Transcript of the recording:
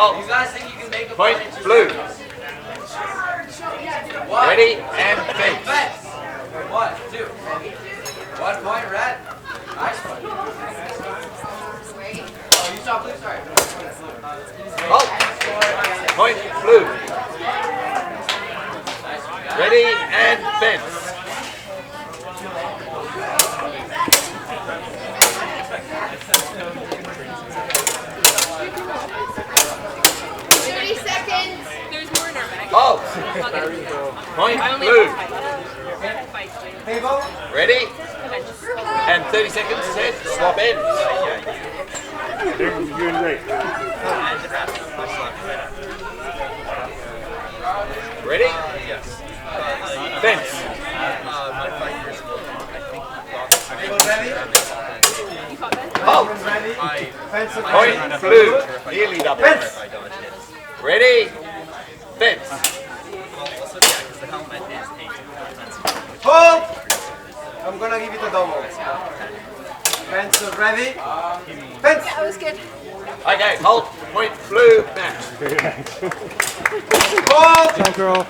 Halt. You guys think you can make a Point blue. One. Ready and fence. Fence. 1, 2. 1 point red. Nice one. Oh, you saw blue, sorry. Halt. Point blue. Ready and fence. Halt! Point blue. Ready? And 30 seconds set. Swap ends. You're doing great. Ready? Fence. Halt! Point blue. Nearly double. Ready? Fence. Hold! I'm gonna give it a double. Fence ready. Fence! That was good. Okay, halt. Point blue. Match. Hold! Ciao, girl.